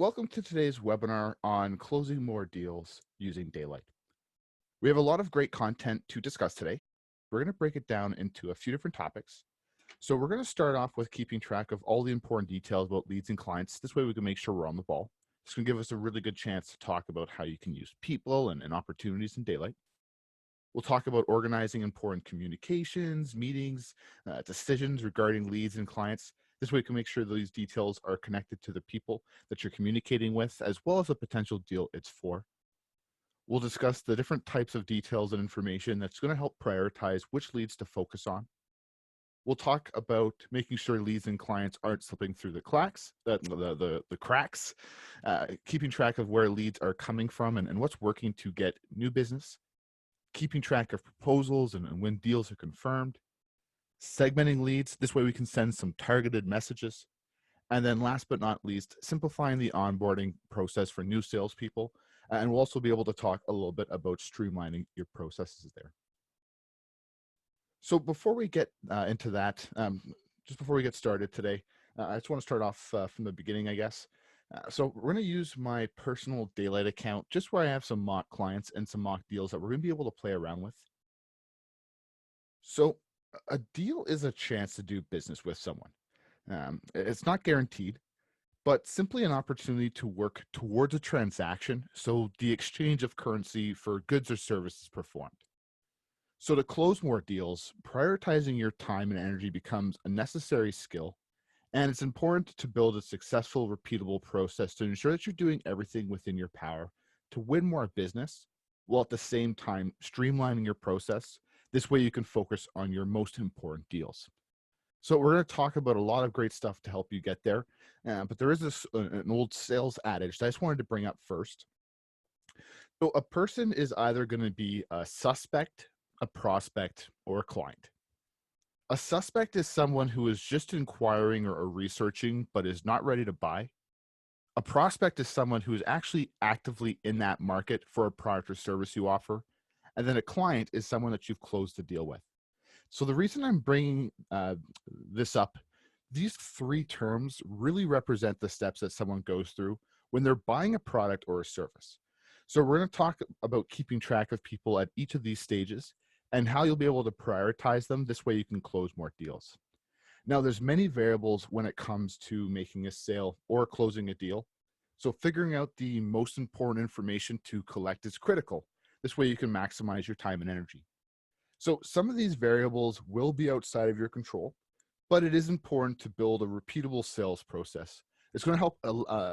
Welcome to today's webinar on closing more deals using Daylite. We have a lot of great content to discuss today. We're going to break it down into a few different topics. So we're going to start off with keeping track of all the important details about leads and clients. This way we can make sure we're on the ball. It's going to give us a really good chance to talk about how you can use people and opportunities in Daylite. We'll talk about organizing important communications, meetings, decisions regarding leads and clients. This way we can make sure these details are connected to the people that you're communicating with, as well as the potential deal it's for. We'll discuss the different types of details and information that's going to help prioritize which leads to focus on. We'll talk about making sure leads and clients aren't slipping through the cracks, keeping track of where leads are coming from and what's working to get new business, keeping track of proposals and when deals are confirmed, segmenting leads. This way we can send some targeted messages. And then last but not least, simplifying the onboarding process for new salespeople. And we'll also be able to talk a little bit about streamlining your processes there. So before we get into that, just before we get started today, I just want to start off from the beginning, I guess. So we're going to use my personal Daylite account, just where I have some mock clients and some mock deals that we're going to be able to play around with. So a deal is a chance to do business with someone. It's not guaranteed, but simply an opportunity to work towards a transaction, so the exchange of currency for goods or services performed. So to close more deals, prioritizing your time and energy becomes a necessary skill. And it's important to build a successful, repeatable process to ensure that you're doing everything within your power to win more business, while at the same time streamlining your process. This way you can focus on your most important deals. So we're going to talk about a lot of great stuff to help you get there. But there is an old sales adage that I just wanted to bring up first. So a person is either going to be a suspect, a prospect, or a client. A suspect is someone who is just inquiring or researching, but is not ready to buy. A prospect is someone who is actually actively in that market for a product or service you offer. And then a client is someone that you've closed the deal with. So the reason I'm bringing this up, these three terms really represent the steps that someone goes through when they're buying a product or a service. So we're going to talk about keeping track of people at each of these stages and how you'll be able to prioritize them. This way you can close more deals. Now, there's many variables when it comes to making a sale or closing a deal. So figuring out the most important information to collect is critical. This way you can maximize your time and energy. So some of these variables will be outside of your control, but it is important to build a repeatable sales process. It's going to help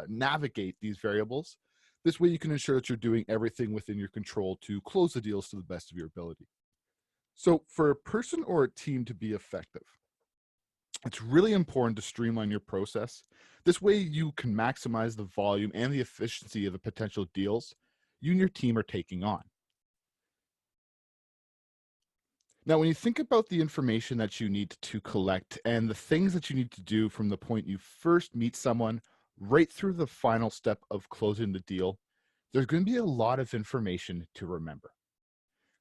navigate these variables. This way you can ensure that you're doing everything within your control to close the deals to the best of your ability. So for a person or a team to be effective, it's really important to streamline your process. This way you can maximize the volume and the efficiency of the potential deals you and your team are taking on. Now, when you think about the information that you need to collect and the things that you need to do from the point you first meet someone right through the final step of closing the deal, there's going to be a lot of information to remember.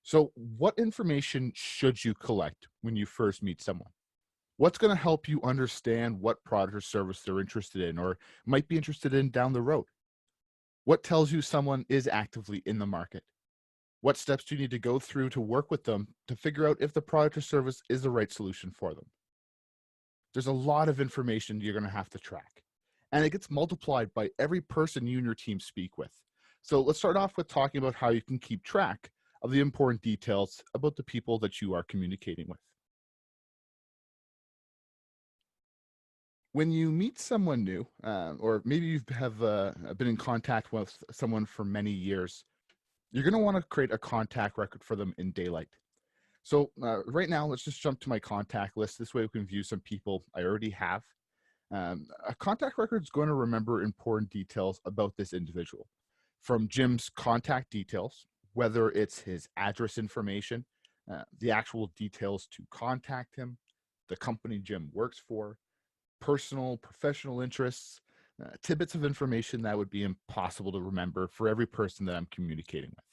So what information should you collect when you first meet someone? What's going to help you understand what product or service they're interested in or might be interested in down the road? What tells you someone is actively in the market? What steps do you need to go through to work with them to figure out if the product or service is the right solution for them? There's a lot of information you're going to have to track, and it gets multiplied by every person you and your team speak with. So let's start off with talking about how you can keep track of the important details about the people that you are communicating with. When you meet someone new, or maybe you have been in contact with someone for many years, you're going to want to create a contact record for them in Daylite. So right now, let's just jump to my contact list. This way we can view some people I already have. A contact record is going to remember important details about this individual, from Jim's contact details, whether it's his address information, the actual details to contact him, the company Jim works for, personal, professional interests, tidbits of information that would be impossible to remember for every person that I'm communicating with.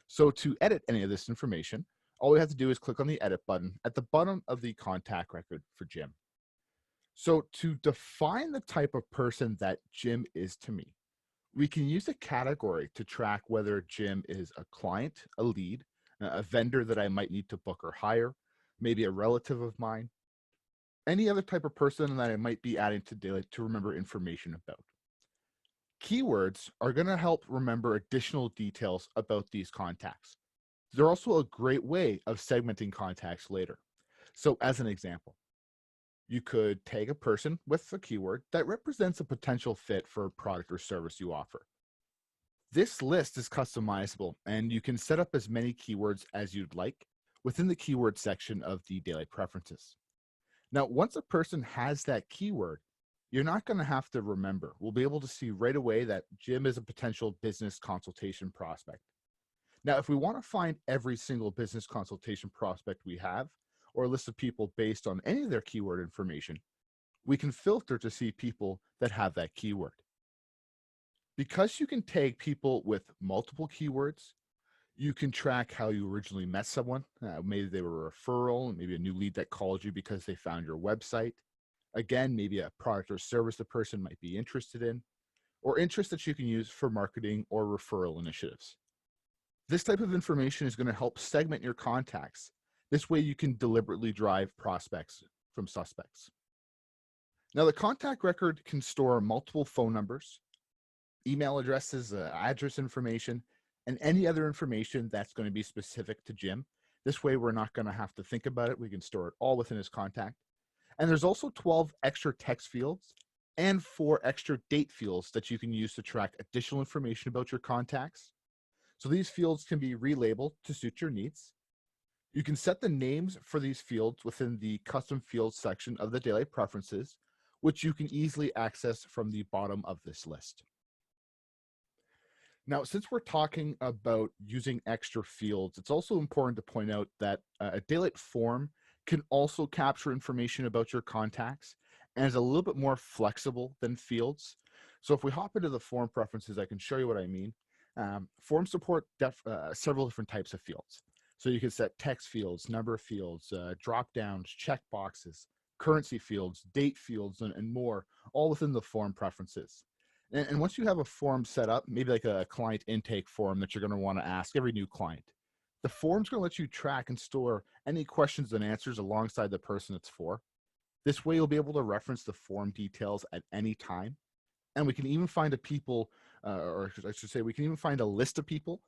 So to edit any of this information, all we have to do is click on the edit button at the bottom of the contact record for Jim. So, to define the type of person that Jim is to me, we can use a category to track whether Jim is a client, a lead, a vendor that I might need to book or hire, maybe a relative of mine, any other type of person that I might be adding to Daylite to remember information about. Keywords are going to help remember additional details about these contacts. They're also a great way of segmenting contacts later. So, as an example, you could tag a person with a keyword that represents a potential fit for a product or service you offer. This list is customizable, and you can set up as many keywords as you'd like within the keyword section of the Daylite preferences. Now, once a person has that keyword, you're not going to have to remember. We'll be able to see right away that Jim is a potential business consultation prospect. Now, if we want to find every single business consultation prospect we have, or a list of people based on any of their keyword information, we can filter to see people that have that keyword. Because you can tag people with multiple keywords, you can track how you originally met someone. Maybe they were a referral, maybe a new lead that called you because they found your website. Again, maybe a product or service the person might be interested in, or interest that you can use for marketing or referral initiatives. This type of information is going to help segment your contacts. This way you can deliberately drive prospects from suspects. Now, the contact record can store multiple phone numbers, email addresses, address information, and any other information that's going to be specific to Jim. This way, we're not going to have to think about it. We can store it all within his contact. And there's also 12 extra text fields and 4 extra date fields that you can use to track additional information about your contacts. So these fields can be relabeled to suit your needs. You can set the names for these fields within the custom fields section of the Daylite preferences, which you can easily access from the bottom of this list. Now, since we're talking about using extra fields, it's also important to point out that a Daylite form can also capture information about your contacts and is a little bit more flexible than fields. So if we hop into the form preferences, I can show you what I mean. Forms support several different types of fields. So you can set text fields, number of fields, drop downs, check boxes, currency fields, date fields, and more, all within the form preferences. And once you have a form set up, maybe like a client intake form that you're going to want to ask every new client, the form's going to let you track and store any questions and answers alongside the person it's for. This way, you'll be able to reference the form details at any time. And we can even find or I should say, we can even find a list of people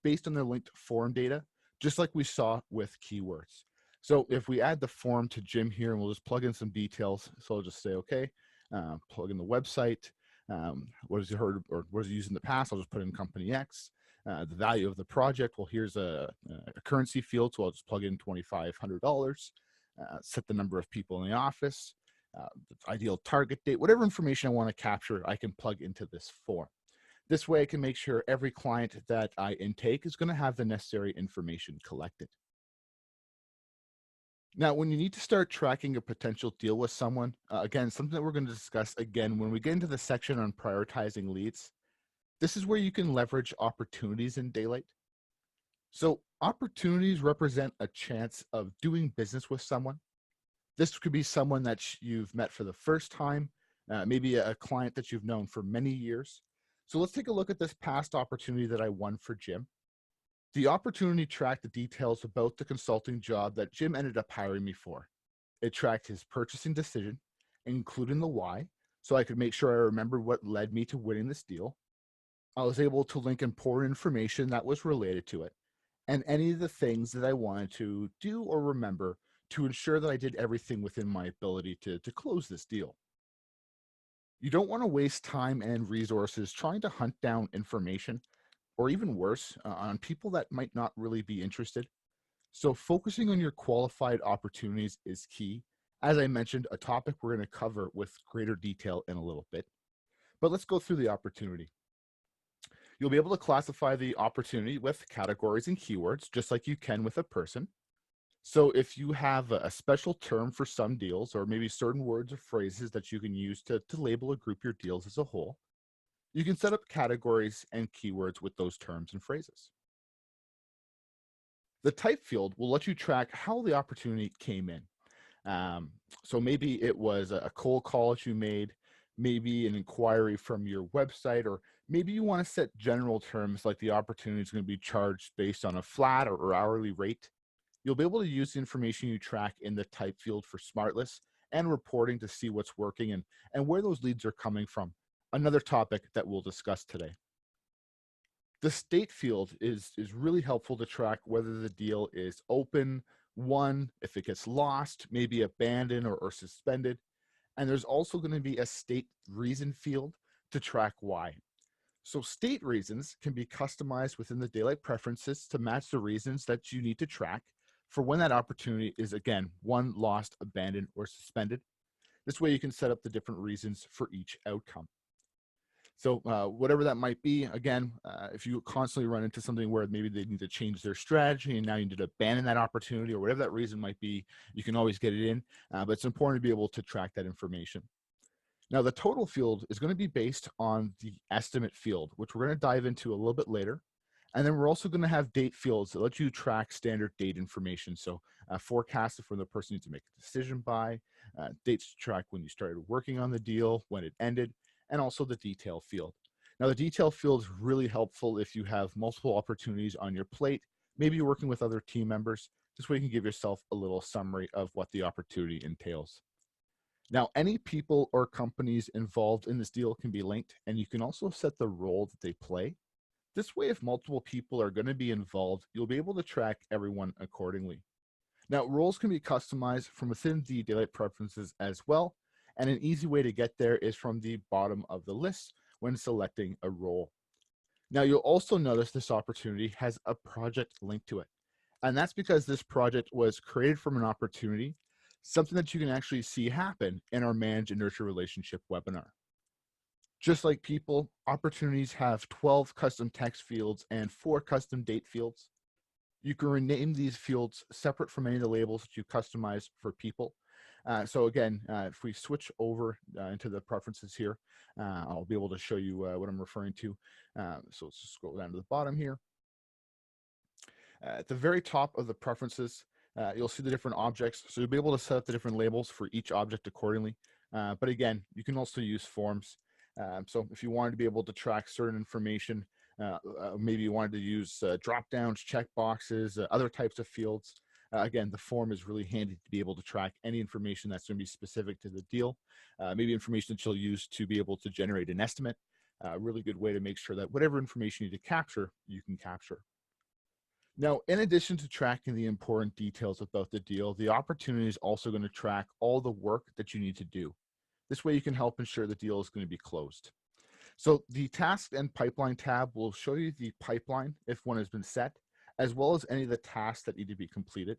based on their linked form data, just like we saw with keywords. So if we add the form to Jim here, and we'll just plug in some details. So I'll just say, okay, plug in the website. What has he heard or what has he used in the past? I'll just put in company X. The value of the project. Well, here's a currency field, so I'll just plug in $2,500. Set the number of people in the office, the ideal target date, whatever information I want to capture, I can plug into this form. This way, I can make sure every client that I intake is going to have the necessary information collected. Now, when you need to start tracking a potential deal with someone, again, something that we're going to discuss again when we get into the section on prioritizing leads, this is where you can leverage opportunities in Daylite. So opportunities represent a chance of doing business with someone. This could be someone that you've met for the first time, maybe a client that you've known for many years. So let's take a look at this past opportunity that I won for Jim. The opportunity tracked the details about the consulting job that Jim ended up hiring me for. It tracked his purchasing decision, including the why, so I could make sure I remembered what led me to winning this deal. I was able to link important information that was related to it, and any of the things that I wanted to do or remember to ensure that I did everything within my ability to close this deal. You don't want to waste time and resources trying to hunt down information, or even worse, on people that might not really be interested. So focusing on your qualified opportunities is key. As I mentioned, a topic we're going to cover with greater detail in a little bit. But let's go through the opportunity. You'll be able to classify the opportunity with categories and keywords, just like you can with a person. So if you have a special term for some deals, or maybe certain words or phrases that you can use to label or group your deals as a whole, you can set up categories and keywords with those terms and phrases. The type field will let you track how the opportunity came in. Um, so maybe it was a cold call that you made, maybe an inquiry from your website, or maybe you want to set general terms like the opportunity is going to be charged based on a flat or hourly rate. You'll be able to use the information you track in the type field for SmartList and reporting to see what's working and where those leads are coming from. Another topic that we'll discuss today. The state field is really helpful to track whether the deal is open, won, if it gets lost, maybe abandoned or suspended. And there's also going to be a state reason field to track why. So state reasons can be customized within the Daylite preferences to match the reasons that you need to track for when that opportunity is, again, won, lost, abandoned, or suspended. This way you can set up the different reasons for each outcome. So whatever that might be, again, if you constantly run into something where maybe they need to change their strategy and now you need to abandon that opportunity or whatever that reason might be, you can always get it in, but it's important to be able to track that information. Now, the total field is going to be based on the estimate field, which we're going to dive into a little bit later. And then we're also going to have date fields that let you track standard date information. So forecasted from the person needs to make a decision by, dates to track when you started working on the deal, when it ended, and also the detail field. Now, the detail field is really helpful if you have multiple opportunities on your plate. Maybe you're working with other team members. This way you can give yourself a little summary of what the opportunity entails. Now, any people or companies involved in this deal can be linked, and you can also set the role that they play. This way, if multiple people are going to be involved, you'll be able to track everyone accordingly. Now, roles can be customized from within the Daylite preferences as well, and an easy way to get there is from the bottom of the list when selecting a role. Now, you'll also notice this opportunity has a project linked to it. And that's because this project was created from an opportunity, something that you can actually see happen in our Manage and Nurture Relationship webinar. Just like people, opportunities have 12 custom text fields and 4 custom date fields. You can rename these fields separate from any of the labels that you customize for people. So again, if we switch over into the preferences here, I'll be able to show you what I'm referring to. So let's just scroll down to the bottom here. At the very top of the preferences, you'll see the different objects. So you'll be able to set up the different labels for each object accordingly. But again, you can also use forms. So if you wanted to be able to track certain information, maybe you wanted to use drop downs, check boxes, other types of fields. Again, the form is really handy to be able to track any information that's going to be specific to the deal, maybe information that you'll use to be able to generate an estimate. A really good way to make sure that whatever information you need to capture, you can capture. Now, in addition to tracking the important details about the deal, the opportunity is also going to track all the work that you need to do. This way you can help ensure the deal is going to be closed. So the task and pipeline tab will show you the pipeline if one has been set, as well as any of the tasks that need to be completed.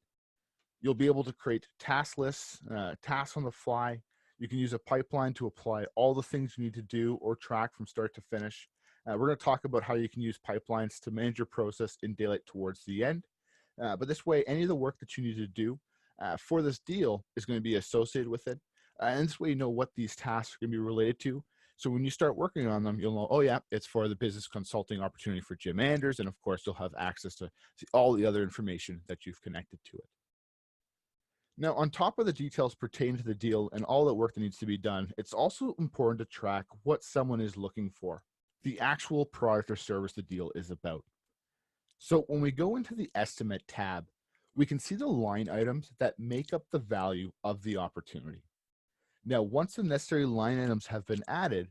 You'll be able to create task lists, tasks on the fly. You can use a pipeline to apply all the things you need to do or track from start to finish. We're going to talk about how you can use pipelines to manage your process in Daylite towards the end. But this way, any of the work that you need to do for this deal is going to be associated with it. And this way you know what these tasks are going to be related to. So when you start working on them, you'll know, oh yeah, it's for the business consulting opportunity for Jim Anders. And of course, you'll have access to all the other information that you've connected to it. Now, on top of the details pertaining to the deal and all the work that needs to be done, it's also important to track what someone is looking for, the actual product or service the deal is about. So when we go into the estimate tab, we can see the line items that make up the value of the opportunity. Now, once the necessary line items have been added,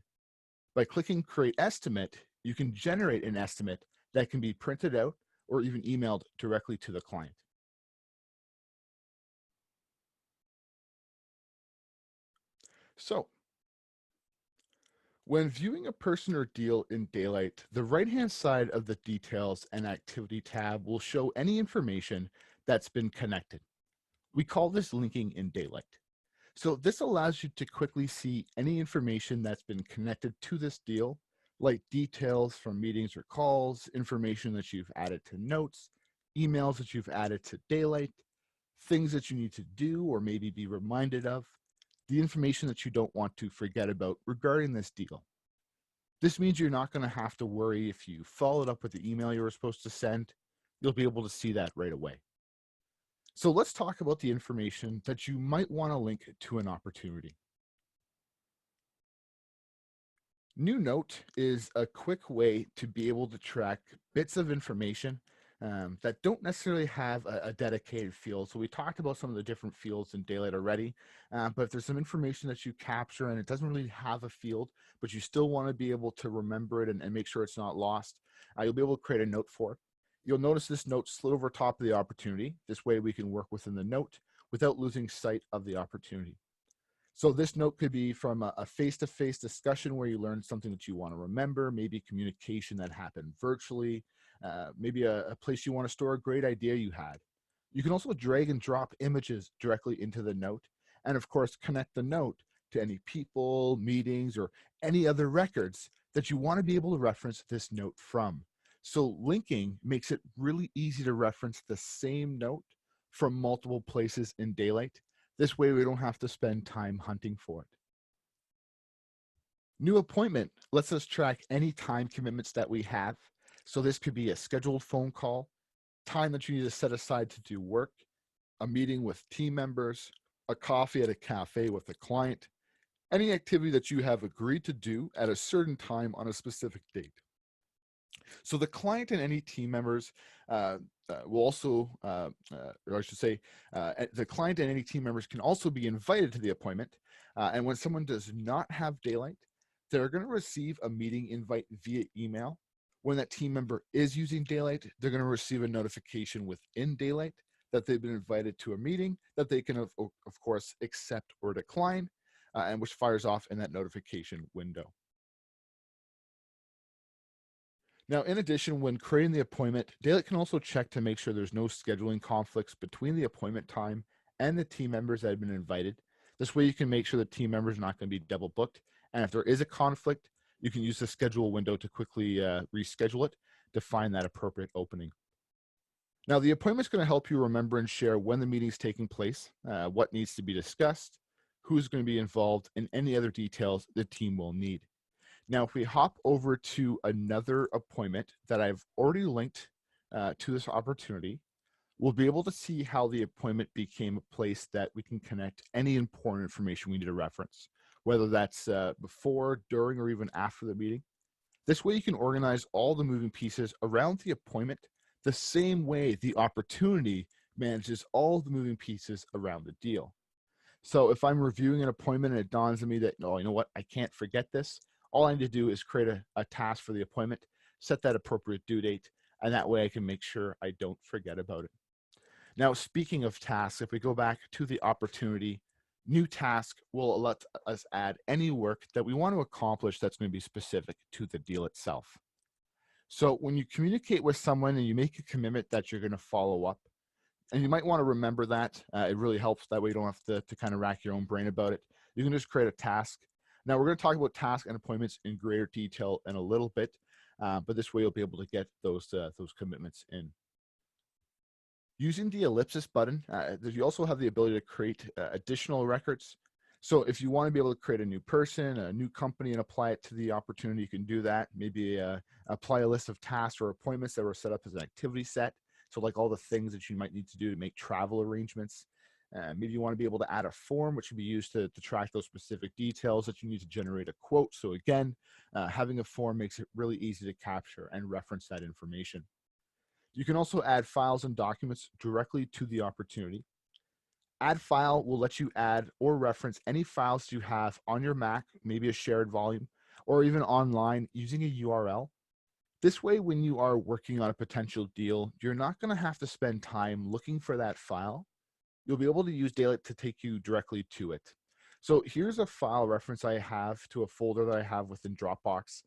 by clicking Create Estimate, you can generate an estimate that can be printed out or even emailed directly to the client. So, when viewing a person or deal in Daylite, the right-hand side of the Details and Activity tab will show any information that's been connected. We call this linking in Daylite. So this allows you to quickly see any information that's been connected to this deal, like details from meetings or calls, information that you've added to notes, emails that you've added to Daylite, things that you need to do or maybe be reminded of, the information that you don't want to forget about regarding this deal. This means you're not going to have to worry if you followed up with the email you were supposed to send. You'll be able to see that right away. So let's talk about the information that you might want to link to an opportunity. New Note is a quick way to be able to track bits of information that don't necessarily have a dedicated field. So we talked about some of the different fields in Daylite already, but if there's some information that you capture and it doesn't really have a field, but you still want to be able to remember it and make sure it's not lost, you'll be able to create a note for it. You'll notice this note slid over top of the opportunity. This way we can work within the note without losing sight of the opportunity. So this note could be from a face-to-face discussion where you learned something that you want to remember, maybe communication that happened virtually, maybe a place you want to store a great idea you had. You can also drag and drop images directly into the note, and of course, connect the note to any people, meetings, or any other records that you want to be able to reference this note from. So linking makes it really easy to reference the same note from multiple places in Daylite. This way we don't have to spend time hunting for it. New appointment lets us track any time commitments that we have. So this could be a scheduled phone call, time that you need to set aside to do work, a meeting with team members, a coffee at a cafe with a client, any activity that you have agreed to do at a certain time on a specific date. So the client and any team members will also, or I should say, the client and any team members can also be invited to the appointment. And when someone does not have Daylite, they're going to receive a meeting invite via email. When that team member is using Daylite, they're going to receive a notification within Daylite that they've been invited to a meeting that they can, of course, accept or decline, and which fires off in that notification window. Now, in addition, when creating the appointment, Daylite can also check to make sure there's no scheduling conflicts between the appointment time and the team members that have been invited. This way you can make sure the team members are not going to be double booked. And if there is a conflict, you can use the schedule window to quickly reschedule it to find that appropriate opening. Now, the appointment is going to help you remember and share when the meeting is taking place, what needs to be discussed, who's going to be involved, and any other details the team will need. Now, if we hop over to another appointment that I've already linked to this opportunity, we'll be able to see how the appointment became a place that we can connect any important information we need to reference, whether that's before, during, or even after the meeting. This way you can organize all the moving pieces around the appointment the same way the opportunity manages all the moving pieces around the deal. So if I'm reviewing an appointment and it dawns on me that, oh, you know what, I can't forget this, all I need to do is create a task for the appointment, set that appropriate due date, and that way I can make sure I don't forget about it. Now, speaking of tasks, if we go back to the opportunity, new task will let us add any work that we want to accomplish that's going to be specific to the deal itself. So when you communicate with someone and you make a commitment that you're going to follow up, and you might want to remember that. It really helps. That way you don't have to kind of rack your own brain about it. You can just create a task. Now we're going to talk about tasks and appointments in greater detail in a little bit, but this way you'll be able to get those commitments in. Using the ellipsis button, you also have the ability to create additional records. So if you want to be able to create a new person, a new company, and apply it to the opportunity, you can do that. Maybe apply a list of tasks or appointments that were set up as an activity set. So like all the things that you might need to do to make travel arrangements. Maybe you want to be able to add a form, which can be used to track those specific details that you need to generate a quote. So again, having a form makes it really easy to capture and reference that information. You can also add files and documents directly to the opportunity. Add file will let you add or reference any files you have on your Mac, maybe a shared volume, or even online using a URL. This way, when you are working on a potential deal, you're not going to have to spend time looking for that file. You'll be able to use Daylite to take you directly to it. So here's a file reference I have to a folder that I have within Dropbox.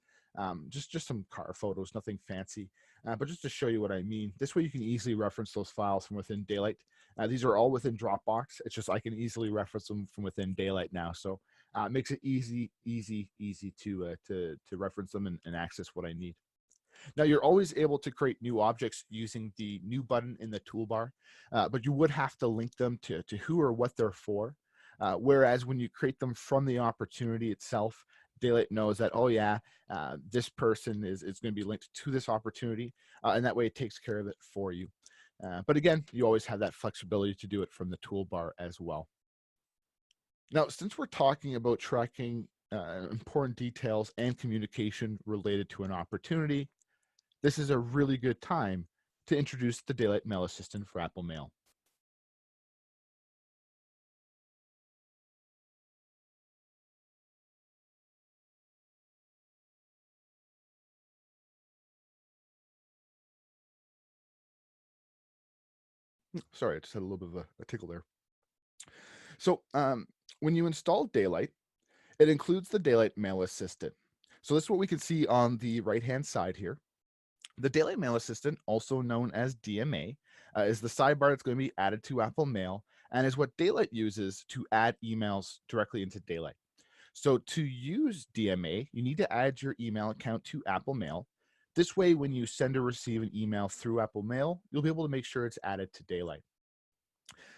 Just some car photos, nothing fancy, but just to show you what I mean. This way you can easily reference those files from within Daylite. These are all within Dropbox. It's just I can easily reference them from within Daylite now. So it makes it easy to reference them and access what I need. Now, you're always able to create new objects using the new button in the toolbar, but you would have to link them to who or what they're for. Whereas when you create them from the opportunity itself, Daylite knows that, oh yeah, this person is going to be linked to this opportunity, and that way it takes care of it for you. But again, you always have that flexibility to do it from the toolbar as well. Now, since we're talking about tracking important details and communication related to an opportunity, this is a really good time to introduce the Daylite Mail Assistant for Apple Mail. Sorry, I just had a little bit of a tickle there. So when you install Daylite, it includes the Daylite Mail Assistant. So this is what we can see on the right-hand side here. The Daylite Mail Assistant, also known as DMA, is the sidebar that's going to be added to Apple Mail and is what Daylite uses to add emails directly into Daylite. So to use DMA, you need to add your email account to Apple Mail. This way, when you send or receive an email through Apple Mail, you'll be able to make sure it's added to Daylite.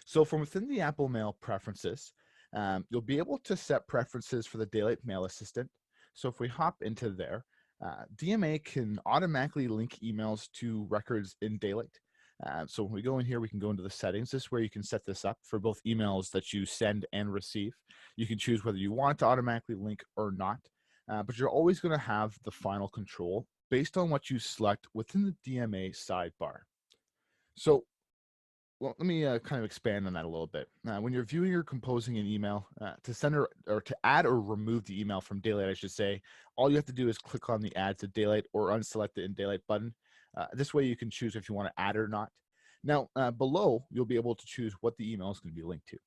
So from within the Apple Mail preferences, you'll be able to set preferences for the Daylite Mail Assistant. So if we hop into there, DMA can automatically link emails to records in Daylite. So when we go in here, we can go into the settings. This is where you can set this up for both emails that you send and receive. You can choose whether you want it to automatically link or not, but you're always going to have the final control based on what you select within the DMA sidebar. So well, let me kind of expand on that a little bit. When you're viewing or composing an email, to send or to add or remove the email from Daylite, I should say, all you have to do is click on the Add to Daylite or unselect it in Daylite button. This way you can choose if you want to add it or not. Now, below, you'll be able to choose what the email is going to be linked to.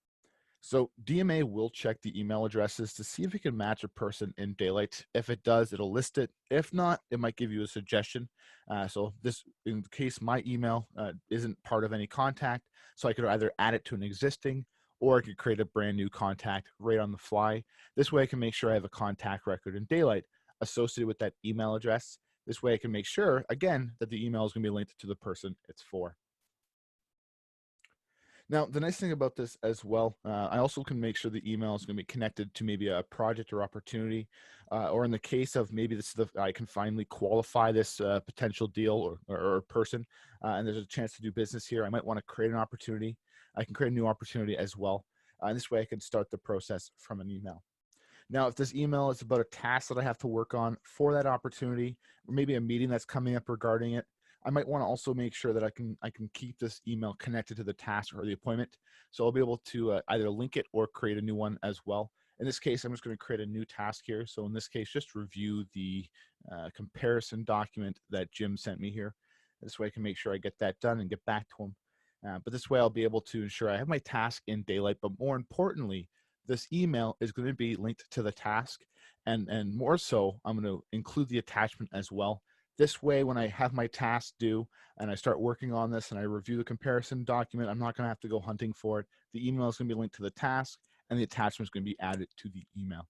So DMA will check the email addresses to see if it can match a person in Daylite. If it does, it'll list it. If not, it might give you a suggestion. So this, in case my email isn't part of any contact, so I could either add it to an existing or I could create a brand new contact right on the fly. This way I can make sure I have a contact record in Daylite associated with that email address. This way I can make sure, again, that the email is going to be linked to the person it's for. Now, the nice thing about this as well, I also can make sure the email is going to be connected to maybe a project or opportunity, or in the case of maybe this is I can finally qualify this potential deal or person, and there's a chance to do business here. I might want to create an opportunity. I can create a new opportunity as well. And this way I can start the process from an email. Now, if this email is about a task that I have to work on for that opportunity, or maybe a meeting that's coming up regarding it, I might want to also make sure that I can keep this email connected to the task or the appointment. So I'll be able to either link it or create a new one as well. In this case, I'm just going to create a new task here. So in this case, just review the comparison document that Jim sent me here. This way I can make sure I get that done and get back to him. But this way I'll be able to ensure I have my task in Daylite, but more importantly, this email is going to be linked to the task, and more so, I'm going to include the attachment as well. This way, when I have my task due and I start working on this and I review the comparison document, I'm not going to have to go hunting for it. The email is going to be linked to the task, and the attachment is going to be added to the email.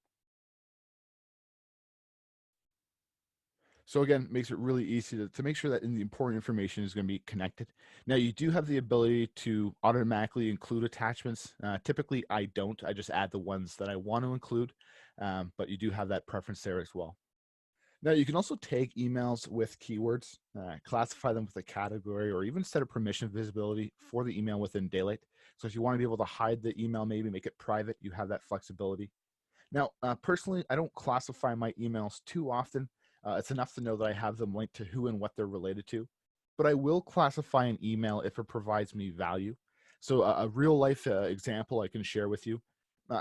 So again, makes it really easy to make sure that the important information is going to be connected. Now, you do have the ability to automatically include attachments. Typically, I don't. I just add the ones that I want to include, but you do have that preference there as well. Now, you can also tag emails with keywords, classify them with a category, or even set a permission visibility for the email within Daylite. So if you want to be able to hide the email, maybe make it private, you have that flexibility. Now, personally, I don't classify my emails too often. It's enough to know that I have them linked to who and what they're related to. But I will classify an email if it provides me value. So a real life example I can share with you.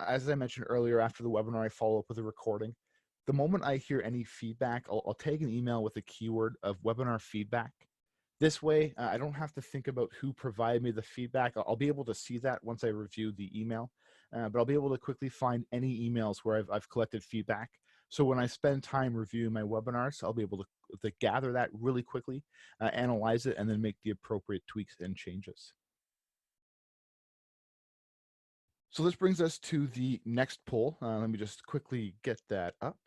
As I mentioned earlier, after the webinar, I follow up with a recording. The moment I hear any feedback, I'll tag an email with a keyword of webinar feedback. This way, I don't have to think about who provided me the feedback. I'll be able to see that once I review the email, but I'll be able to quickly find any emails where I've collected feedback. So when I spend time reviewing my webinars, I'll be able to gather that really quickly, analyze it, and then make the appropriate tweaks and changes. So this brings us to the next poll. Let me just quickly get that up.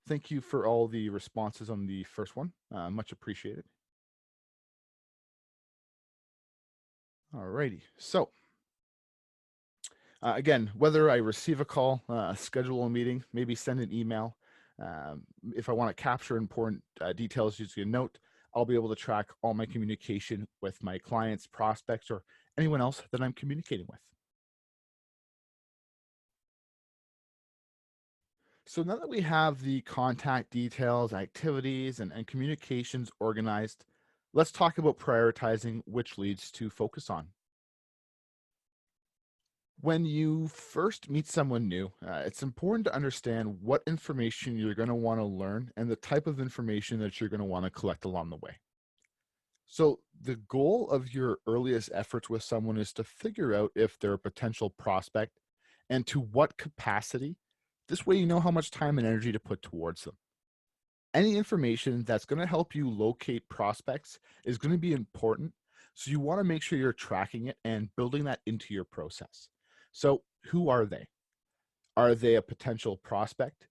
Thank you for all the responses on the first one. Much appreciated. All righty. So again, whether I receive a call, schedule a meeting, maybe send an email, if I want to capture important details using a note, I'll be able to track all my communication with my clients, prospects, or anyone else that I'm communicating with. So now that we have the contact details, activities, and communications organized, let's talk about prioritizing which leads to focus on. When you first meet someone new, it's important to understand what information you're going to want to learn and the type of information that you're going to want to collect along the way. So, the goal of your earliest efforts with someone is to figure out if they're a potential prospect and to what capacity. This way, you know how much time and energy to put towards them. Any information that's going to help you locate prospects is going to be important. So, you want to make sure you're tracking it and building that into your process. So, who are they? Are they a potential prospect?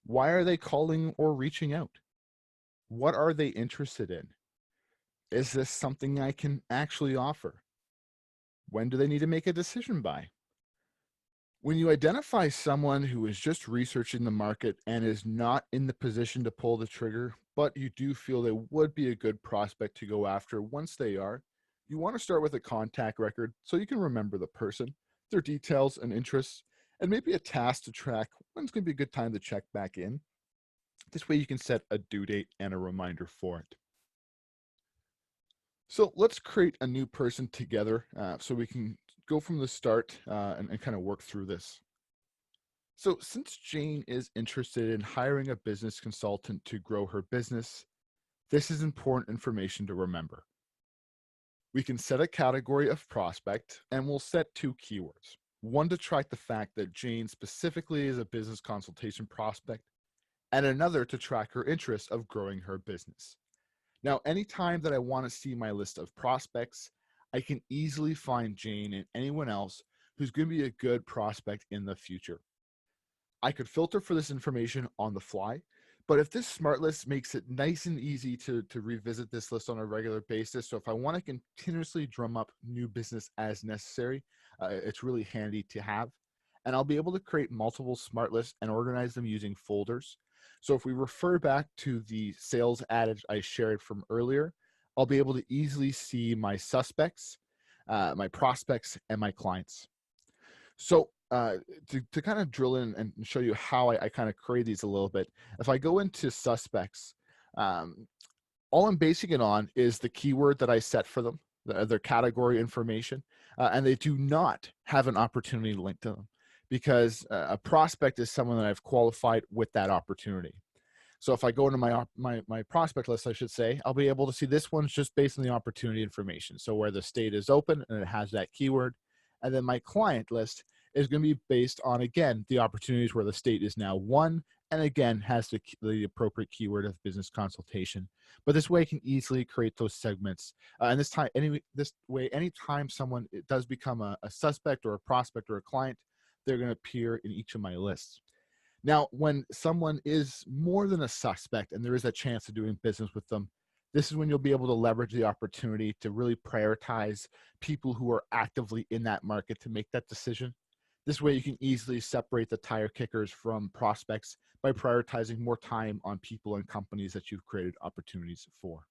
Why are they calling or reaching out? What are they interested in? Is this something I can actually offer? When do they need to make a decision by? When you identify someone who is just researching the market and is not in the position to pull the trigger, but you do feel they would be a good prospect to go after once they are, you want to start with a contact record so you can remember the person, their details and interests, and maybe a task to track when's going to be a good time to check back in. This way you can set a due date and a reminder for it. So let's create a new person together so we can go from the start and kind of work through this. So since Jane is interested in hiring a business consultant to grow her business, this is important information to remember. We can set a category of prospect and we'll set two keywords. One to track the fact that Jane specifically is a business consultation prospect, and another to track her interest of growing her business. Now, anytime that I want to see my list of prospects, I can easily find Jane and anyone else who's going to be a good prospect in the future. I could filter for this information on the fly, but if this smart list makes it nice and easy to revisit this list on a regular basis, so if I want to continuously drum up new business as necessary, it's really handy to have. And I'll be able to create multiple smart lists and organize them using folders. So if we refer back to the sales adage I shared from earlier, I'll be able to easily see my suspects, my prospects, and my clients. So to kind of drill in and show you how I kind of create these a little bit, if I go into suspects, um, all I'm basing it on is the keyword that I set for them, their category information, and they do not have an opportunity linked to them because a prospect is someone that I've qualified with that opportunity. So if I go into my prospect list, I should say, I'll be able to see this one's just based on the opportunity information. So where the state is open and it has that keyword. And then my client list is going to be based on, again, the opportunities where the state is now won and again has the appropriate keyword of business consultation. But this way I can easily create those segments. And this way, anytime someone does become a suspect or a prospect or a client, they're going to appear in each of my lists. Now, when someone is more than a suspect and there is a chance of doing business with them, this is when you'll be able to leverage the opportunity to really prioritize people who are actively in that market to make that decision. This way you can easily separate the tire kickers from prospects by prioritizing more time on people and companies that you've created opportunities for.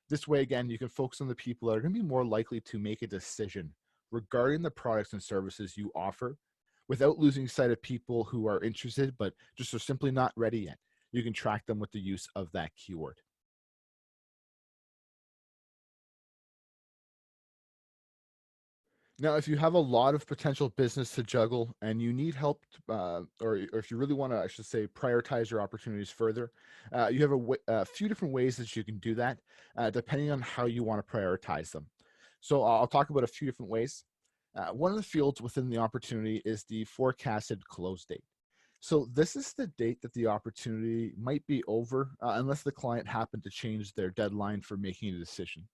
This way, again, you can focus on the people that are going to be more likely to make a decision regarding the products and services you offer without losing sight of people who are interested but just are simply not ready yet. You can track them with the use of that keyword. Now, if you have a lot of potential business to juggle and you need help, or if you really want to, I should say, prioritize your opportunities further, you have a few different ways that you can do that, depending on how you want to prioritize them. So I'll talk about a few different ways. One of the fields within the opportunity is the forecasted close date. So this is the date that the opportunity might be over, unless the client happened to change their deadline for making a decision.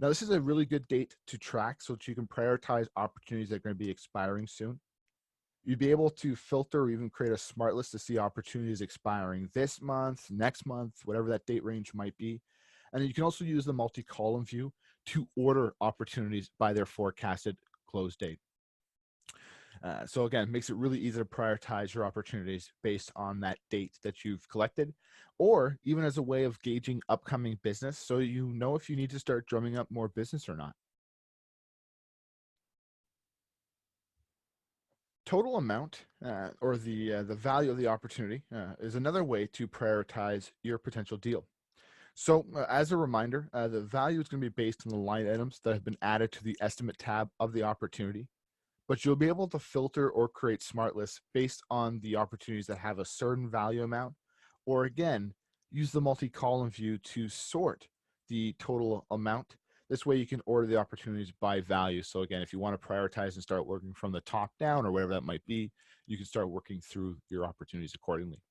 Now, this is a really good date to track so that you can prioritize opportunities that are going to be expiring soon. You'd be able to filter or even create a smart list to see opportunities expiring this month, next month, whatever that date range might be. And you can also use the multi-column view to order opportunities by their forecasted close date. So again, it makes it really easy to prioritize your opportunities based on that date that you've collected, or even as a way of gauging upcoming business so you know if you need to start drumming up more business or not. Total amount or the value of the opportunity is another way to prioritize your potential deal. So, as a reminder, the value is going to be based on the line items that have been added to the estimate tab of the opportunity, but you'll be able to filter or create smart lists based on the opportunities that have a certain value amount, or again, use the multi-column view to sort the total amount. This way you can order the opportunities by value. So again, if you want to prioritize and start working from the top down or whatever that might be, you can start working through your opportunities accordingly.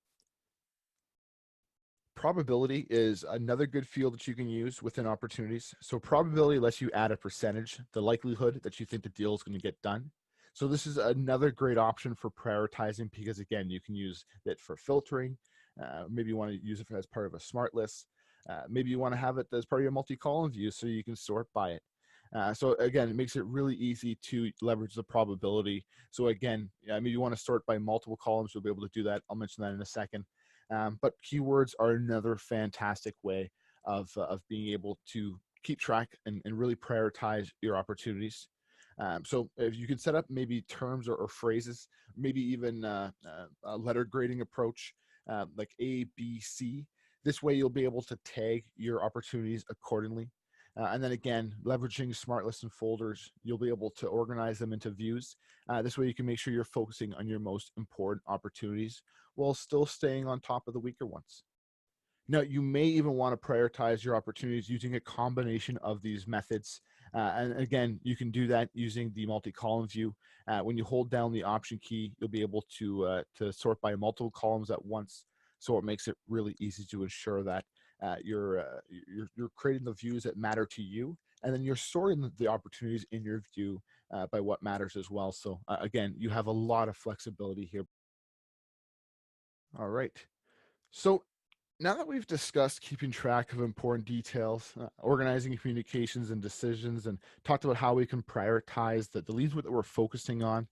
Probability is another good field that you can use within opportunities. So probability lets you add a percentage, the likelihood that you think the deal is going to get done. So this is another great option for prioritizing because again, you can use it for filtering. Maybe you want to use it as part of a smart list. Maybe you want to have it as part of your multi-column view so you can sort by it. So again, it makes it really easy to leverage the probability. So again, maybe you want to sort by multiple columns. You'll be able to do that. I'll mention that in a second. But keywords are another fantastic way of being able to keep track and really prioritize your opportunities. So if you can set up maybe terms or phrases, maybe even a letter grading approach like A, B, C. This way you'll be able to tag your opportunities accordingly. And then again, leveraging smart lists and folders, you'll be able to organize them into views. This way you can make sure you're focusing on your most important opportunities while still staying on top of the weaker ones. Now, you may even want to prioritize your opportunities using a combination of these methods. And again, you can do that using the multi-column view. When you hold down the option key, you'll be able to sort by multiple columns at once. So it makes it really easy to ensure that you're creating the views that matter to you, and then you're sorting the opportunities in your view by what matters as well. So again, you have a lot of flexibility here. All right. So now that we've discussed keeping track of important details, organizing communications and decisions, and talked about how we can prioritize the leads that we're focusing on,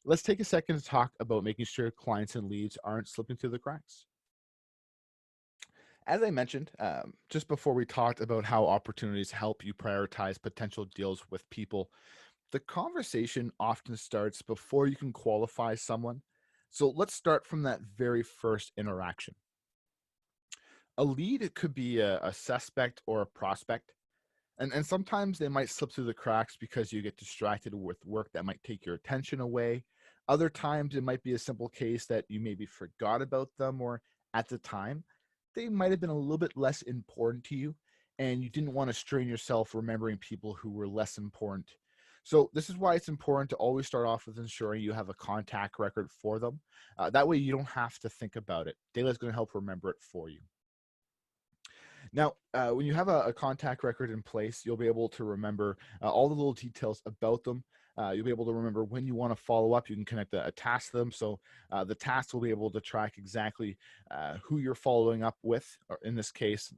let's take a second to talk about making sure clients and leads aren't slipping through the cracks. As I mentioned, just before we talked about how opportunities help you prioritize potential deals with people, the conversation often starts before you can qualify someone. So let's start from that very first interaction. A lead, it could be a suspect or a prospect. And sometimes they might slip through the cracks because you get distracted with work that might take your attention away. Other times it might be a simple case that you maybe forgot about them, or at the time they might have been a little bit less important to you and you didn't want to strain yourself remembering people who were less important. So this is why it's important to always start off with ensuring you have a contact record for them. That way you don't have to think about it. Data is going to help remember it for you. Now, when you have a contact record in place, you'll be able to remember all the little details about them. You'll be able to remember when you want to follow up. You can connect a task to them. So the task will be able to track exactly who you're following up with. Or in this case,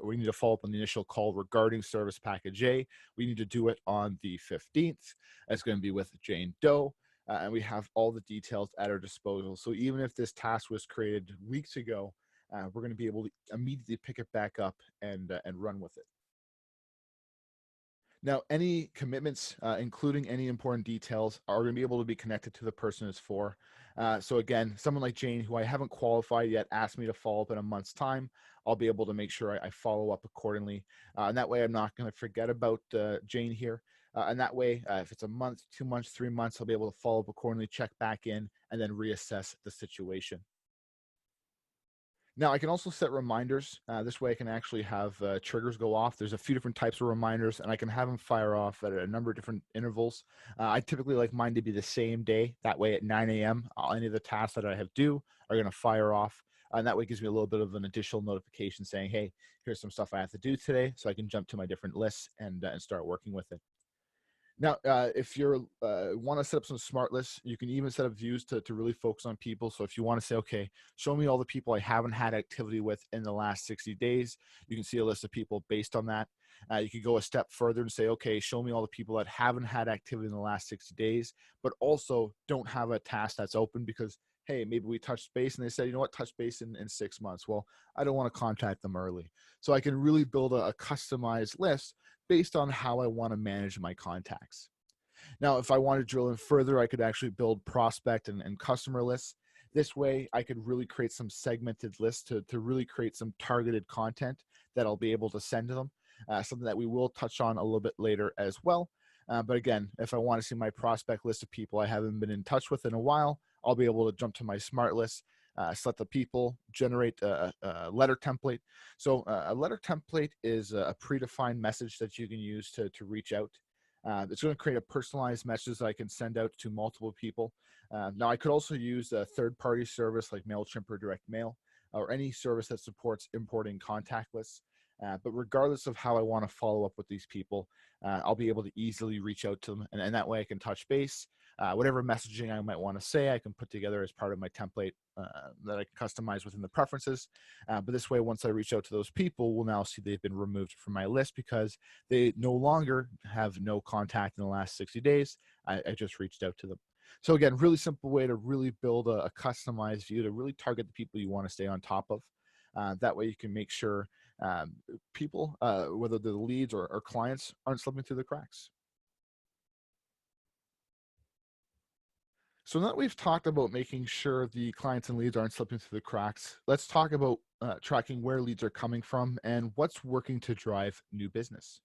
we need to follow up on the initial call regarding service package A. We need to do it on the 15th. It's going to be with Jane Doe. And we have all the details at our disposal. So even if this task was created weeks ago, we're going to be able to immediately pick it back up and run with it. Now, any commitments, including any important details, are going to be able to be connected to the person it's for. So again, someone like Jane, who I haven't qualified yet, asked me to follow up in a month's time. I'll be able to make sure I follow up accordingly. And that way I'm not going to forget about Jane here. And that way, if it's a month, 2 months, 3 months, I'll be able to follow up accordingly, check back in, and then reassess the situation. Now, I can also set reminders. This way I can actually have triggers go off. There's a few different types of reminders, and I can have them fire off at a number of different intervals. I typically like mine to be the same day. That way at 9 a.m., any of the tasks that I have due are going to fire off. And that way it gives me a little bit of an additional notification saying, hey, here's some stuff I have to do today, so I can jump to my different lists and start working with it. Now, if you want to set up some smart lists, you can even set up views to really focus on people. So if you want to say, okay, show me all the people I haven't had activity with in the last 60 days, you can see a list of people based on that. You could go a step further and say, okay, show me all the people that haven't had activity in the last 60 days, but also don't have a task that's open because, hey, maybe we touched base and they said, you know what, touch base in 6 months. Well, I don't want to contact them early. So I can really build a customized list based on how I want to manage my contacts. Now, if I want to drill in further, I could actually build prospect and customer lists. This way, I could really create some segmented lists to really create some targeted content that I'll be able to send to them, something that we will touch on a little bit later as well. But again, if I want to see my prospect list of people I haven't been in touch with in a while, I'll be able to jump to my smart list, select the people, generate a letter template. So a letter template is a predefined message that you can use to reach out. It's going to create a personalized message that I can send out to multiple people. Now, I could also use a third-party service like MailChimp or Direct Mail, or any service that supports importing contact lists. But regardless of how I want to follow up with these people, I'll be able to easily reach out to them. And that way I can touch base. Whatever messaging I might want to say, I can put together as part of my template that I can customize within the preferences. But this way, once I reach out to those people, we'll now see they've been removed from my list because they no longer have no contact in the last 60 days. I just reached out to them. So again, really simple way to really build a customized view to really target the people you want to stay on top of. That way you can make sure people, whether they're the leads or clients, aren't slipping through the cracks. So now that we've talked about making sure the clients and leads aren't slipping through the cracks, let's talk about tracking where leads are coming from and what's working to drive new business.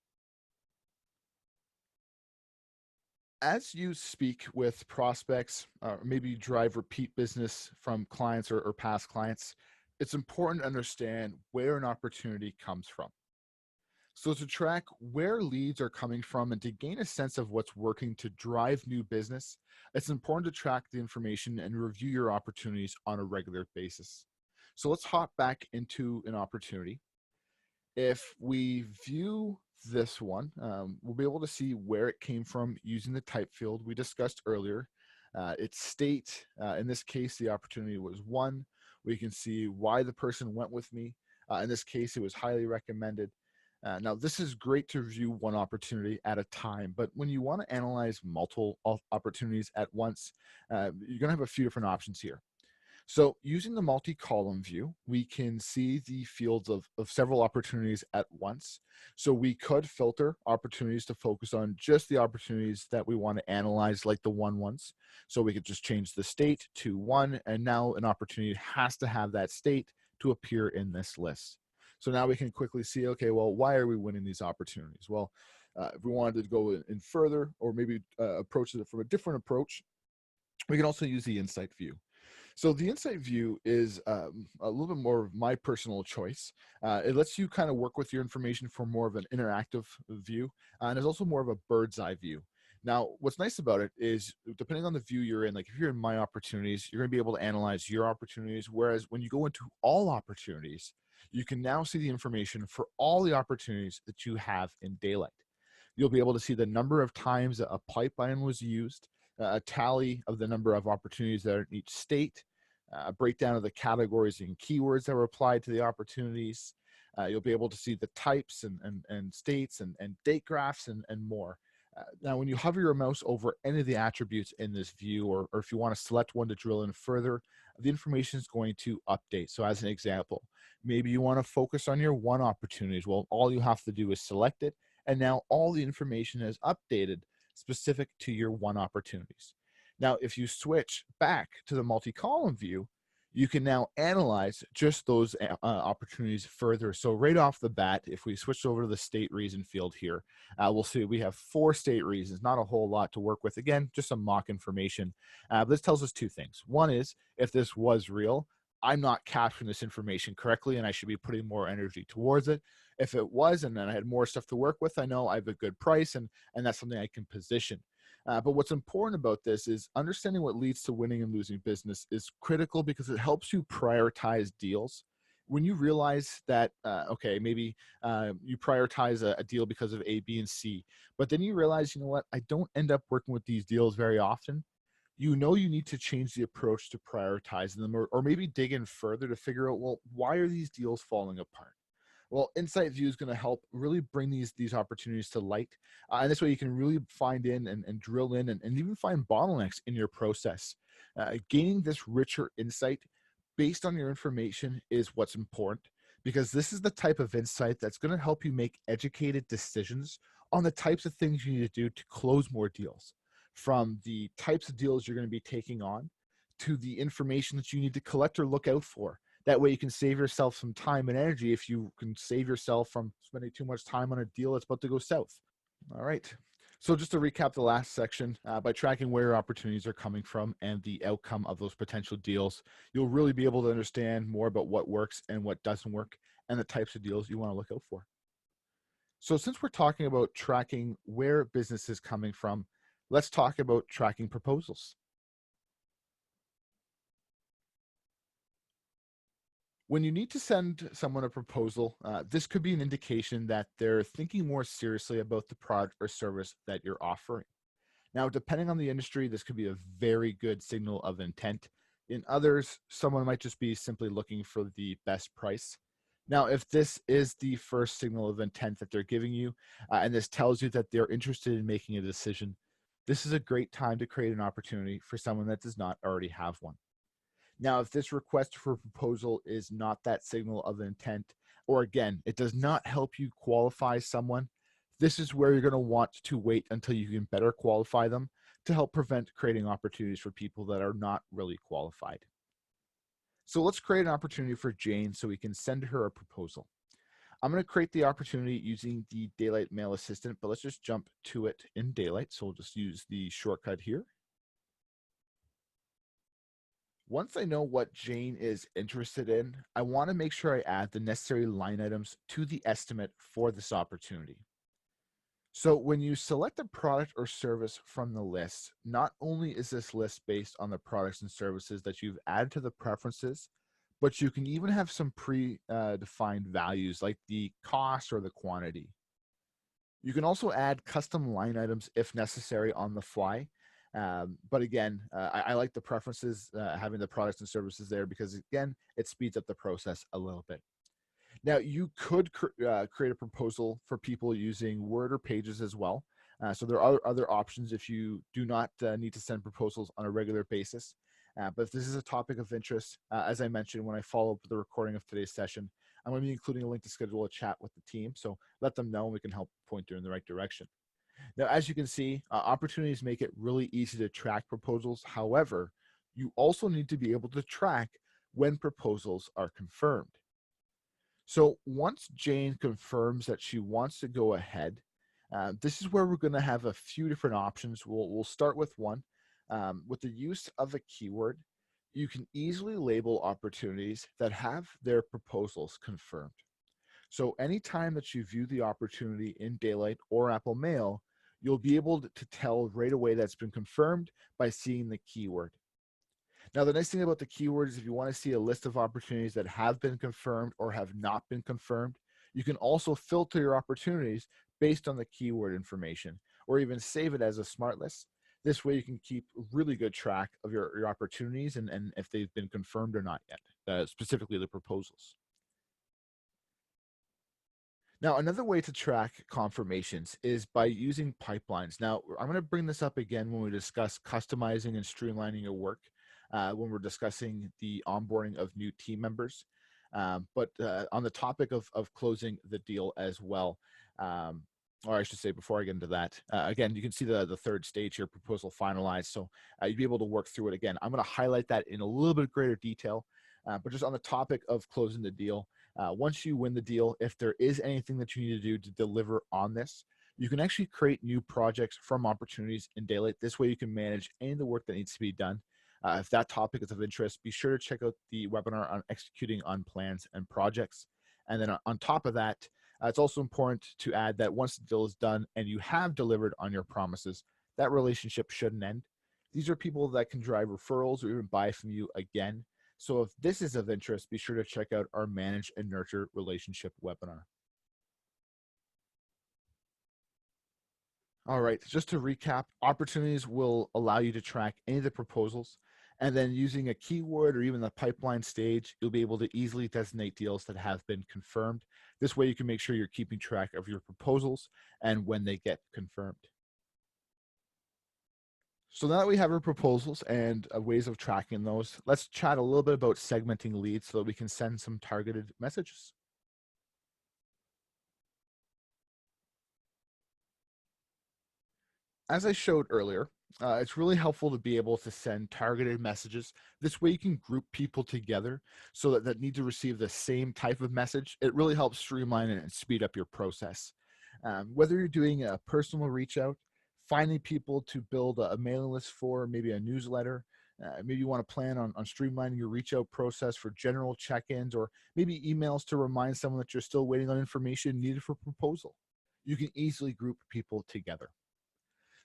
As you speak with prospects, maybe you drive repeat business from clients or past clients, it's important to understand where an opportunity comes from. So, to track where leads are coming from and to gain a sense of what's working to drive new business, it's important to track the information and review your opportunities on a regular basis. So, let's hop back into an opportunity. If we view this one, we'll be able to see where it came from using the type field we discussed earlier. Its state, in this case, the opportunity was one. We can see why the person went with me. In this case, it was highly recommended. Now, this is great to view one opportunity at a time, but when you want to analyze multiple opportunities at once, you're going to have a few different options here. So using the multi-column view, we can see the fields of several opportunities at once. So we could filter opportunities to focus on just the opportunities that we want to analyze, like the one ones. So we could just change the state to one, and now an opportunity has to have that state to appear in this list. So now we can quickly see, okay, well, why are we winning these opportunities? Well, if we wanted to go in further or maybe approach it from a different approach, we can also use the insight view. So the insight view is a little bit more of my personal choice. It lets you kind of work with your information for more of an interactive view, and it's also more of a bird's eye view. Now, what's nice about it is depending on the view you're in, like if you're in my opportunities, you're going to be able to analyze your opportunities. Whereas when you go into all opportunities, you can now see the information for all the opportunities that you have in Daylite. You'll be able to see the number of times a pipeline was used, a tally of the number of opportunities that are in each state, a breakdown of the categories and keywords that were applied to the opportunities. You'll be able to see the types and states and date graphs and more. Now, when you hover your mouse over any of the attributes in this view, or if you want to select one to drill in further, the information is going to update. So as an example, maybe you want to focus on your one opportunities. Well, all you have to do is select it, and now all the information is updated specific to your one opportunities. Now, if you switch back to the multi-column view, you can now analyze just those opportunities further. So right off the bat, if we switch over to the state reason field here, we'll see we have 4 state reasons, not a whole lot to work with. Again, just some mock information. But this tells us 2 things. One is, if this was real, I'm not capturing this information correctly, and I should be putting more energy towards it. If it was, and then I had more stuff to work with, I know I have a good price, and that's something I can position. But what's important about this is understanding what leads to winning and losing business is critical because it helps you prioritize deals. When you realize that, okay, maybe you prioritize a deal because of A, B, and C, but then you realize, you know what, I don't end up working with these deals very often. You know, you need to change the approach to prioritizing them, or maybe dig in further to figure out, well, why are these deals falling apart? Well, Insight View is going to help really bring these opportunities to light, and this way you can really find in and drill in and even find bottlenecks in your process. Gaining this richer insight based on your information is what's important, because this is the type of insight that's going to help you make educated decisions on the types of things you need to do to close more deals, from the types of deals you're going to be taking on to the information that you need to collect or look out for. That way you can save yourself some time and energy if you can save yourself from spending too much time on a deal that's about to go south. All right. So just to recap the last section, by tracking where your opportunities are coming from and the outcome of those potential deals, you'll really be able to understand more about what works and what doesn't work and the types of deals you want to look out for. So since we're talking about tracking where business is coming from, let's talk about tracking proposals. When you need to send someone a proposal, this could be an indication that they're thinking more seriously about the product or service that you're offering. Now, depending on the industry, this could be a very good signal of intent. In others, someone might just be simply looking for the best price. Now, if this is the first signal of intent that they're giving you, and this tells you that they're interested in making a decision, this is a great time to create an opportunity for someone that does not already have one. Now, if this request for proposal is not that signal of intent, or again, it does not help you qualify someone, this is where you're going to want to wait until you can better qualify them to help prevent creating opportunities for people that are not really qualified. So let's create an opportunity for Jane so we can send her a proposal. I'm going to create the opportunity using the Daylite Mail Assistant, but let's just jump to it in Daylite. So we'll just use the shortcut here. Once I know what Jane is interested in, I want to make sure I add the necessary line items to the estimate for this opportunity. So when you select a product or service from the list, not only is this list based on the products and services that you've added to the preferences, but you can even have some pre-defined values like the cost or the quantity. You can also add custom line items if necessary on the fly. But again, I like the preferences, having the products and services there, because again, it speeds up the process a little bit. Now, you could create a proposal for people using Word or Pages as well. So there are other options if you do not need to send proposals on a regular basis. But if this is a topic of interest, as I mentioned, when I follow up with the recording of today's session, I'm going to be including a link to schedule a chat with the team. So let them know and we can help point you in the right direction. Now, as you can see, opportunities make it really easy to track proposals. However, you also need to be able to track when proposals are confirmed. So once Jane confirms that she wants to go ahead, this is where we're going to have a few different options. We'll start with one. With the use of a keyword, you can easily label opportunities that have their proposals confirmed. So anytime that you view the opportunity in Daylite or Apple Mail, you'll be able to tell right away that's been confirmed by seeing the keyword. Now, the nice thing about the keyword is if you want to see a list of opportunities that have been confirmed or have not been confirmed, you can also filter your opportunities based on the keyword information, or even save it as a smart list. This way you can keep really good track of your opportunities and if they've been confirmed or not yet, specifically the proposals. Now, another way to track confirmations is by using pipelines. Now, I'm going to bring this up again when we discuss customizing and streamlining your work, when we're discussing the onboarding of new team members. But on the topic of closing the deal as well, or I should say before I get into that, again, you can see the third stage here, proposal finalized. So you'd be able to work through it again. I'm going to highlight that in a little bit greater detail, but just on the topic of closing the deal, once you win the deal, if there is anything that you need to do to deliver on this, you can actually create new projects from opportunities in Daylite. This way you can manage any of the work that needs to be done. If that topic is of interest, be sure to check out the webinar on executing on plans and projects. And then on top of that, it's also important to add that once the deal is done and you have delivered on your promises, that relationship shouldn't end. These are people that can drive referrals or even buy from you again. So if this is of interest, be sure to check out our Manage and Nurture Relationship webinar. All right, just to recap, opportunities will allow you to track any of the proposals, and then using a keyword or even the pipeline stage, you'll be able to easily designate deals that have been confirmed. This way you can make sure you're keeping track of your proposals and when they get confirmed. So now that we have our proposals and ways of tracking those, let's chat a little bit about segmenting leads so that we can send some targeted messages. As I showed earlier, it's really helpful to be able to send targeted messages. This way you can group people together so that need to receive the same type of message. It really helps streamline and speed up your process. Whether you're doing a personal reach out, finding people to build a mailing list for, maybe a newsletter, maybe you want to plan on streamlining your reach out process for general check-ins, or maybe emails to remind someone that you're still waiting on information needed for proposal. You can easily group people together.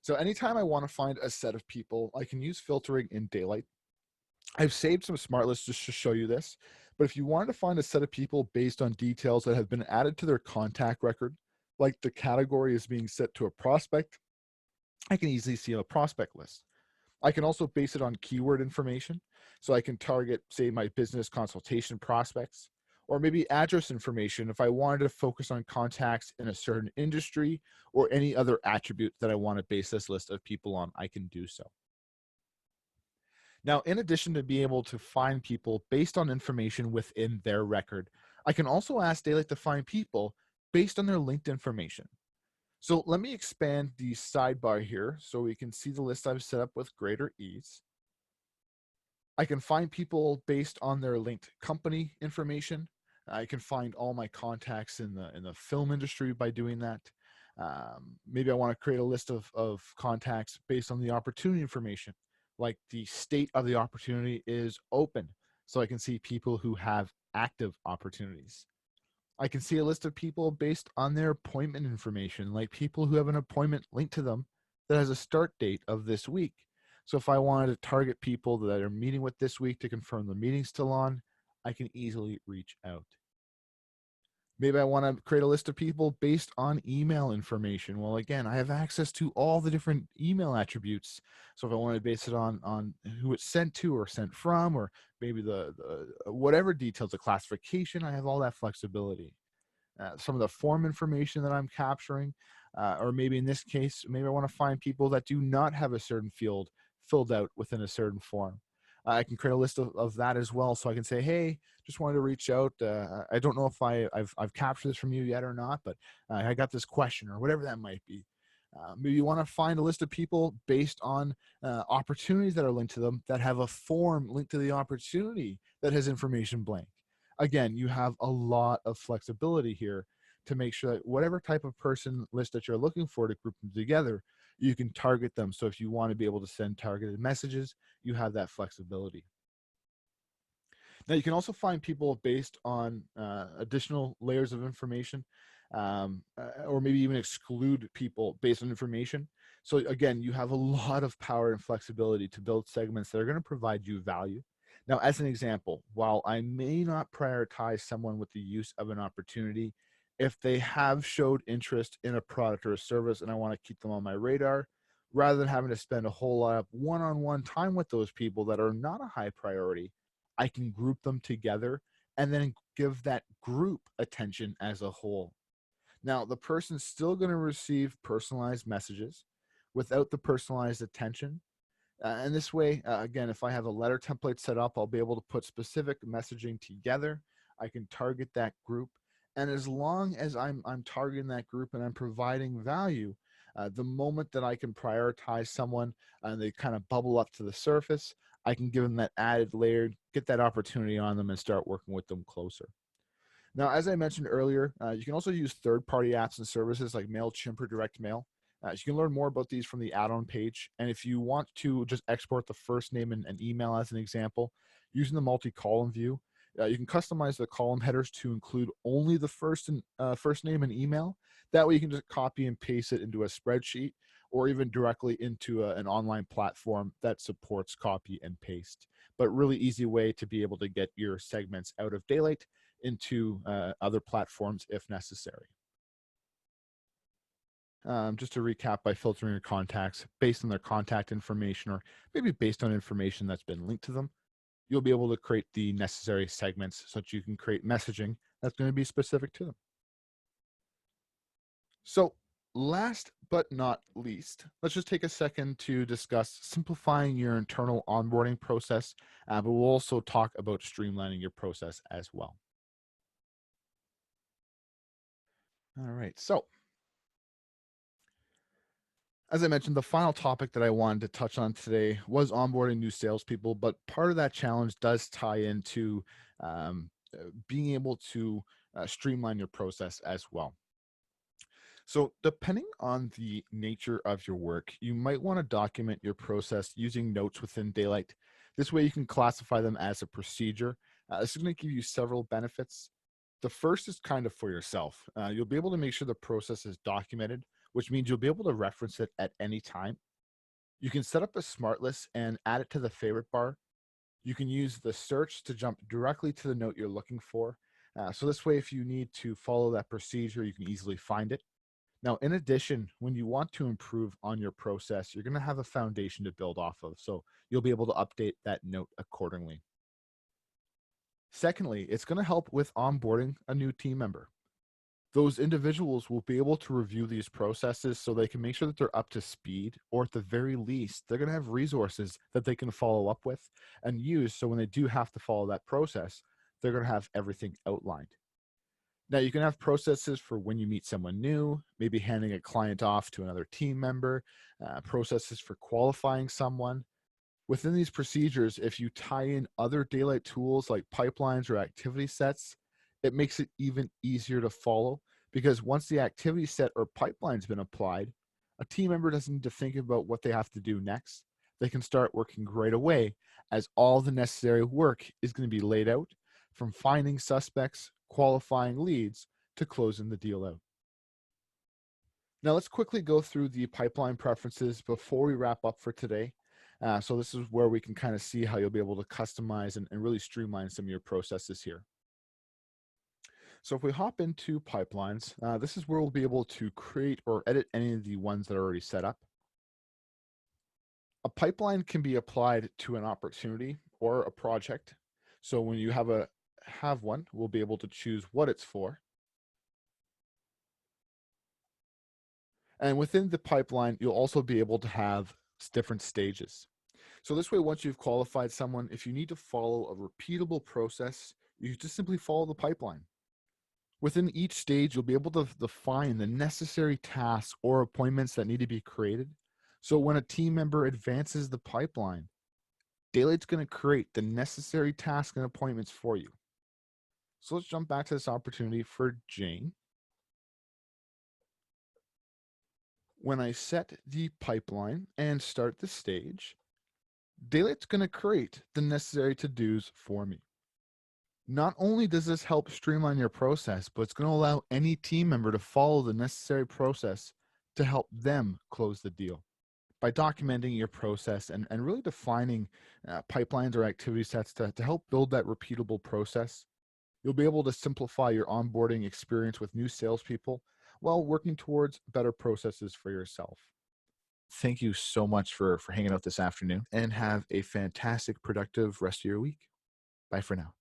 So anytime I want to find a set of people, I can use filtering in Daylite. I've saved some smart lists just to show you this. But if you wanted to find a set of people based on details that have been added to their contact record, like the category is being set to a prospect, I can easily see a prospect list. I can also base it on keyword information. So I can target, say, my business consultation prospects, or maybe address information if I wanted to focus on contacts in a certain industry or any other attribute that I want to base this list of people on, I can do so. Now, in addition to being able to find people based on information within their record, I can also ask Daylite to find people based on their linked information. So let me expand the sidebar here so we can see the list I've set up with greater ease. I can find people based on their linked company information. I can find all my contacts in the film industry by doing that. Maybe I want to create a list of contacts based on the opportunity information, like the state of the opportunity is open, so I can see people who have active opportunities. I can see a list of people based on their appointment information, like people who have an appointment linked to them that has a start date of this week. So if I wanted to target people that are meeting with this week to confirm the meeting's still on, I can easily reach out. Maybe I want to create a list of people based on email information. Well, again, I have access to all the different email attributes. So if I want to base it on who it's sent to or sent from, or maybe the whatever details, the classification, I have all that flexibility. Some of the form information that I'm capturing, or maybe in this case, maybe I want to find people that do not have a certain field filled out within a certain form. I can create a list of that as well, so I can say, hey, just wanted to reach out. I don't know if I've captured this from you yet or not, but I got this question or whatever that might be. Maybe you want to find a list of people based on opportunities that are linked to them that have a form linked to the opportunity that has information blank. Again, you have a lot of flexibility here to make sure that whatever type of person list that you're looking for to group them together, you can target them. So if you want to be able to send targeted messages, you have that flexibility. Now, you can also find people based on additional layers of information, or maybe even exclude people based on information. So again, you have a lot of power and flexibility to build segments that are going to provide you value. Now, as an example, while I may not prioritize someone with the use of an opportunity, if they have showed interest in a product or a service and I want to keep them on my radar, rather than having to spend a whole lot of one-on-one time with those people that are not a high priority, I can group them together and then give that group attention as a whole. Now, the person's still going to receive personalized messages without the personalized attention. And this way, again, if I have a letter template set up, I'll be able to put specific messaging together. I can target that group. And as long as I'm targeting that group and I'm providing value, the moment that I can prioritize someone and they kind of bubble up to the surface, I can give them that added layer, get that opportunity on them and start working with them closer. Now, as I mentioned earlier, you can also use third-party apps and services like MailChimp or Direct Mail. You can learn more about these from the add-on page. And if you want to just export the first name and email as an example, using the multi-column view, you can customize the column headers to include only the first name and email. That way you can just copy and paste it into a spreadsheet or even directly into an online platform that supports copy and paste. but really easy way to be able to get your segments out of Daylite into other platforms if necessary. Just to recap, by filtering your contacts based on their contact information or maybe based on information that's been linked to them, you'll be able to create the necessary segments so that you can create messaging that's going to be specific to them. So, last but not least, let's just take a second to discuss simplifying your internal onboarding process, but we'll also talk about streamlining your process as well. All right. So, as I mentioned, the final topic that I wanted to touch on today was onboarding new salespeople, but part of that challenge does tie into being able to streamline your process as well. So, depending on the nature of your work, you might want to document your process using notes within Daylite. This way, you can classify them as a procedure. This is going to give you several benefits. The first is kind of for yourself. You'll be able to make sure the process is documented, which means you'll be able to reference it at any time. You can set up a smart list and add it to the favorite bar. You can use the search to jump directly to the note you're looking for. So this way, if you need to follow that procedure, you can easily find it. Now, in addition, when you want to improve on your process, you're going to have a foundation to build off of. So you'll be able to update that note accordingly. Secondly, it's going to help with onboarding a new team member. Those individuals will be able to review these processes so they can make sure that they're up to speed, or at the very least, they're going to have resources that they can follow up with and use. So when they do have to follow that process, they're going to have everything outlined. Now, you can have processes for when you meet someone new, maybe handing a client off to another team member, processes for qualifying someone. Within these procedures, if you tie in other Daylite tools like pipelines or activity sets, it makes it even easier to follow because once the activity set or pipeline's been applied, a team member doesn't need to think about what they have to do next. They can start working right away as all the necessary work is going to be laid out from finding suspects, qualifying leads, to closing the deal out. Now, let's quickly go through the pipeline preferences before we wrap up for today. So this is where we can kind of see how you'll be able to customize and really streamline some of your processes here. So if we hop into pipelines, this is where we'll be able to create or edit any of the ones that are already set up. A pipeline can be applied to an opportunity or a project. So when you have one, we'll be able to choose what it's for. And within the pipeline, you'll also be able to have different stages. So this way, once you've qualified someone, if you need to follow a repeatable process, you just simply follow the pipeline. Within each stage, you'll be able to define the necessary tasks or appointments that need to be created. So when a team member advances the pipeline, Daylite's going to create the necessary tasks and appointments for you. So let's jump back to this opportunity for Jane. When I set the pipeline and start the stage, Daylite's going to create the necessary to-dos for me. Not only does this help streamline your process, but it's going to allow any team member to follow the necessary process to help them close the deal. By documenting your process and really defining pipelines or activity sets to help build that repeatable process, you'll be able to simplify your onboarding experience with new salespeople while working towards better processes for yourself. Thank you so much for hanging out this afternoon and have a fantastic, productive rest of your week. Bye for now.